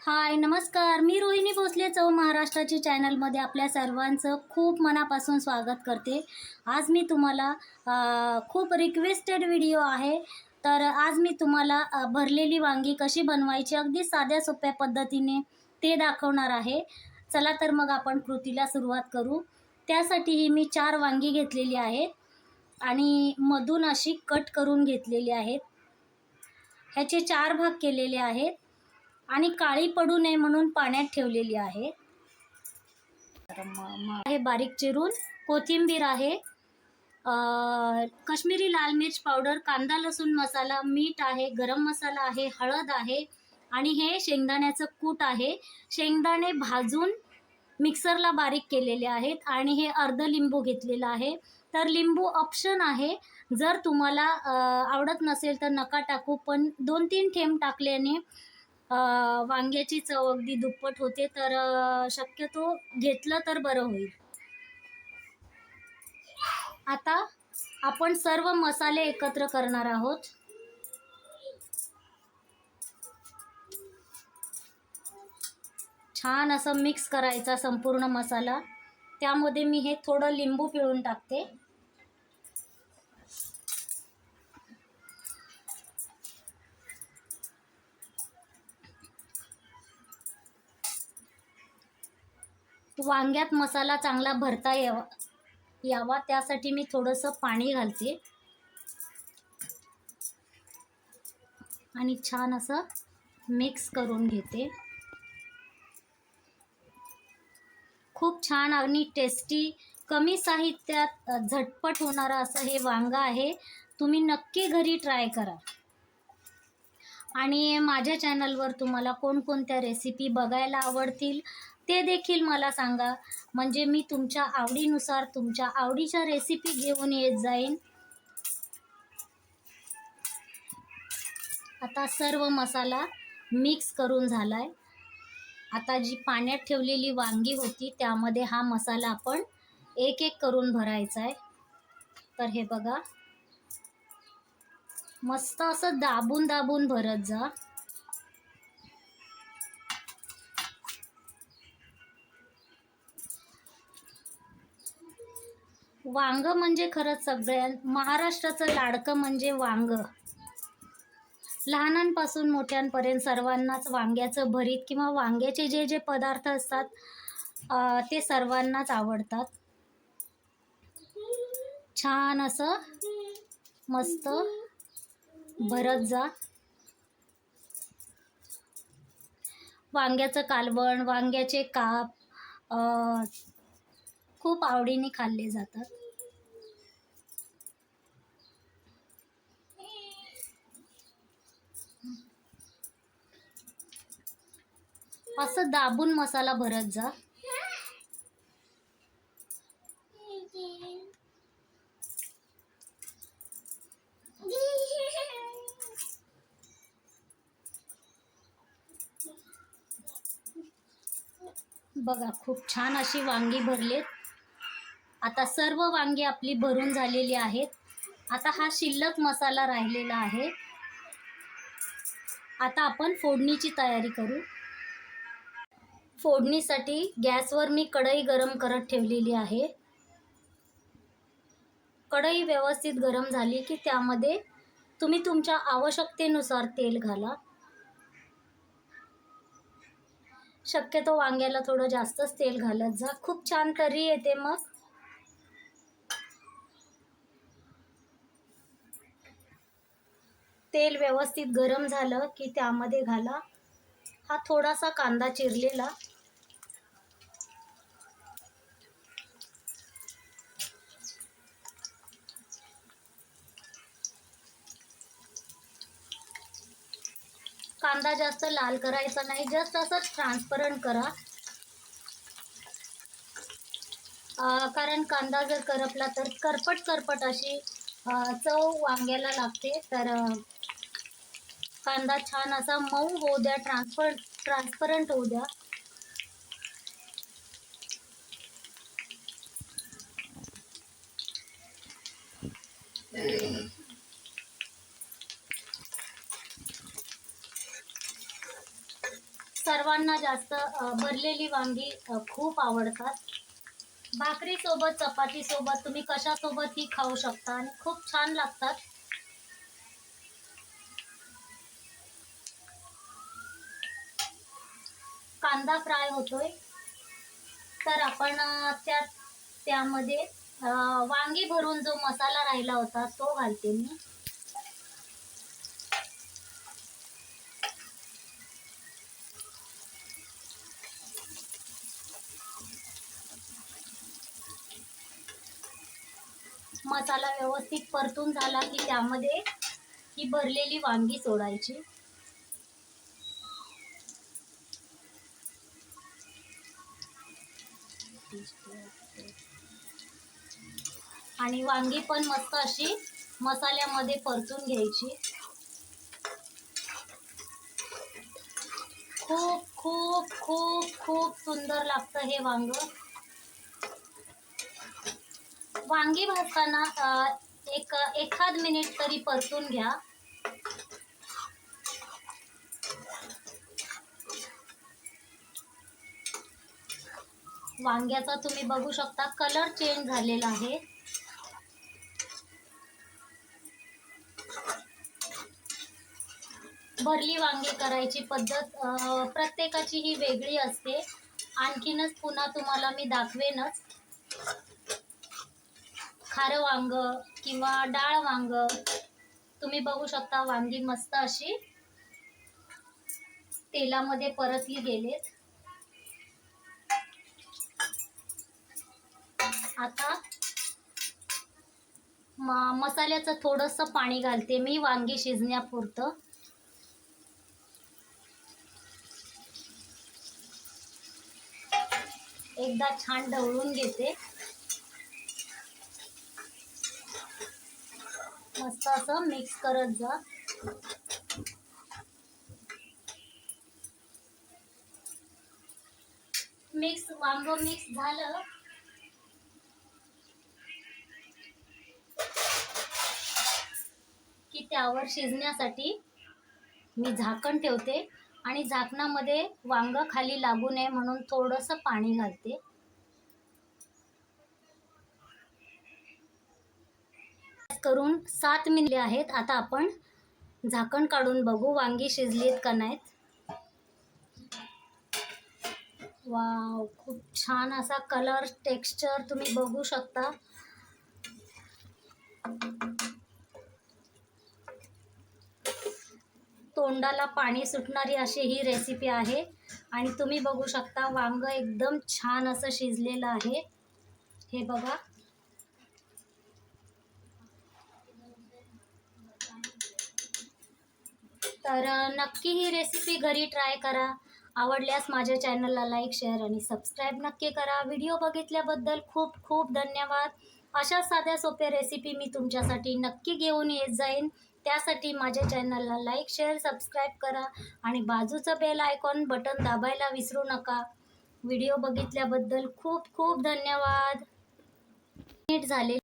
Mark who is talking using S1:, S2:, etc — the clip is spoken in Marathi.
S1: हाय नमस्कार, मी रोहिणी भोसले चव महाराष्ट्राची चॅनलमध्ये आपल्या सर्वांचं खूप मनापासून स्वागत करते। आज मी तुम्हाला खूप रिक्वेस्टेड व्हिडिओ आहे। तर आज मी तुम्हाला भरलेली वांगी कशी बनवायची अगदी साध्या सोप्या पद्धतीने ते दाखवणार आहे। चला तर मग आपण कृतीला सुरुवात करू। त्यासाठी मी 4 वांगी घेतलेली आहेत आणि मधून अशी कट करून घेतलेली आहेत। ह्याचे 4 भाग केलेले आहेत आणि काळी पडू नये म्हणून पाण्यात ठेवलेली आहे। हे बारीक चिरून कोथिंबीर आहे, काश्मीरी लाल मिर्च पावडर, कांदा लसूण मसाला, मीठ आहे, गरम मसाला आहे, हळद आहे आणि हे शेंगदाण्याचं कूट आहे। शेंगदाणे भाजून मिक्सरला बारीक केलेले आहेत आणि हे अर्ध लिंबू घेतलेला आहे। तर लिंबू ऑप्शन आहे, जर तुम्हाला आवडत नसेल तर नका टाकू, पण 2-3 थेंब टाकल्याने वांग्याची चव अगदी दुप्पट होते। तर शक्यतो घेतलं तर बरं होईल। आता आपण सर्व मसाले एकत्र करणार आहोत। छान असं मिक्स करायचा संपूर्ण मसाला। त्यामध्ये मी हे थोडं लिंबू पिळून टाकते। वांग्यात मसाला चांगला भरता यावा त्यासाठी मी थोडंसं पाणी घालते आणि छान असं मिक्स करून घेते। खूप छान आणि टेस्टी, कमी साहित्यात झटपट होणारा असं हे वांगा आहे। तुम्ही नक्की घरी ट्राय करा। आणि माझ्या चॅनलवर तुम्हाला कोणकोणत्या रेसिपी बघायला आवडतील ते देखील मला सांगा, म्हणजे मी तुमच्या आवडीनुसार तुमच्या आवडीच्या रेसिपी घेऊन येत जाईन। आता सर्व मसाला मिक्स करून झालाय। आता जी पाण्यात ठेवलेली वांगी होती त्यामध्ये हा मसाला आपण एक एक करून भरायचा आहे। तर हे बघा, मस्त असं दाबून दाबून भरत जा। वांग म्हणजे खरंच सगळ्या महाराष्ट्राचं लाडकं म्हणजे वांग। लहानांपासून मोठ्यांपर्यंत सर्वांनाच वांग्याचं भरीत किंवा वांग्याचे जे जे पदार्थ असतात ते सर्वांनाच आवडतात। छान असं मस्त भरत जा। वांग्याचं कालवण, वांग्याचे काप खूप आवडीने खाल्ले जातात। असं दाबून मसाला भरत जा। बघा, खूप छान अशी वांगी भरलेत। आता सर्व वांगी आपली भरून झालेली आहेत। आता हा शिल्लक मसाला राहिलेला आहे। आता आपण फोडणीची तयारी करू। फोडणीसाठी गॅसवर मी कढई गरम करत ठेवलेली आहे। कढई व्यवस्थित गरम झाली की त्यामध्ये तुम्ही तुमच्या आवश्यकतेनुसार तेल घाला। शक्यतो वांग्याला थोडं जास्तच तेल घालत जा, खूप छान तर्री येते। मग तेल व्यवस्थित गरम झालं की त्यामध्ये घाला हा थोडासा कांदा चिरलेला, कांदा जास्त लाल करायचा नाही, जस्ट असं ट्रान्सपरंट करा। कारण कांदा जर करपला तर करपट करपट अशी चव वांग्याला लागते। तर कांदा छान असा मऊ होऊ द्या, ट्रान्सपरंट होऊ द्या। सर्वांना जास्त भरलेली वांगी खूप आवडतात. भाकरीसोबत, चपातीसोबत, तुम्ही कशासोबतही खाऊ शकता आणि खूप छान लागतात. कांदा फ्राय होतोय, तर आपण त्यामध्ये वांगी भरून जो मसाला राहिला होता तो घालते मी. मसाला व्यवस्थित परतून झाला की त्यामध्ये ही भरलेली वांगी सोडायची. आणि वांगी पण मस्त अशी मसाल्यामध्ये परतून घ्यायची. खूप खूप खूप खूप सुंदर लागतं हे वांग. वांगी भाजताना एखाद मिनिट तरी परतून घ्या. वांग्याचा तुम्ही बघू शकता कलर चेंज झालेला आहे. भरली वांगी करायची पद्धत प्रत्येकाची ही वेगळी असते. आणखीनच पुन्हा तुम्हाला मी दाखवेनच. खारं वांग किंवा डाळ वांग तुम्ही बघू शकता. वांगी मस्त अशी तेलामध्ये परतली गेलेत. आता मसाल्याचं थोडंसं पाणी घालते मी वांगी शिजण्यापुरतं. एकदा छान ढवळून घेते. मस्त असं मिक्स करत जा. वांग मिक्स झालं की त्यावर शिजण्यासाठी मी झाकण ठेवते आणि झाकणामध्ये वांग खाली लागू नये म्हणून थोडंसं पाणी घालते. करून 7 मिनिट आहेत. आता आपण झाकण काढून बघू वांगी शिजलीत का नाहीत. वाव, खूप छान असा कलर, टेक्स्चर तुम्ही बघू शकता. तोंडाला पाणी सुटणारी अशी ही रेसिपी आहे. आणि तुम्ही बघू शकता वांग एकदम छान असं शिजलेलं आहे. हे बघा. तर नक्की ही रेसिपी घरी ट्राय करा. आवडल्यास माझ्या चॅनलला लाईक, शेअर आणि सबस्क्राईब नक्की करा. व्हिडिओ बघितल्याबद्दल खूप खूप धन्यवाद. अशा साध्या सोप्या रेसिपी मी तुमच्यासाठी नक्की घेऊन येत जाईन. त्यासाठी माझ्या चॅनलला लाईक, शेअर, सबस्क्राईब करा आणि बाजूचं बेल आयकॉन बटन दाबायला विसरू नका. व्हिडिओ बघितल्याबद्दल खूप खूप धन्यवाद. नीट झाले.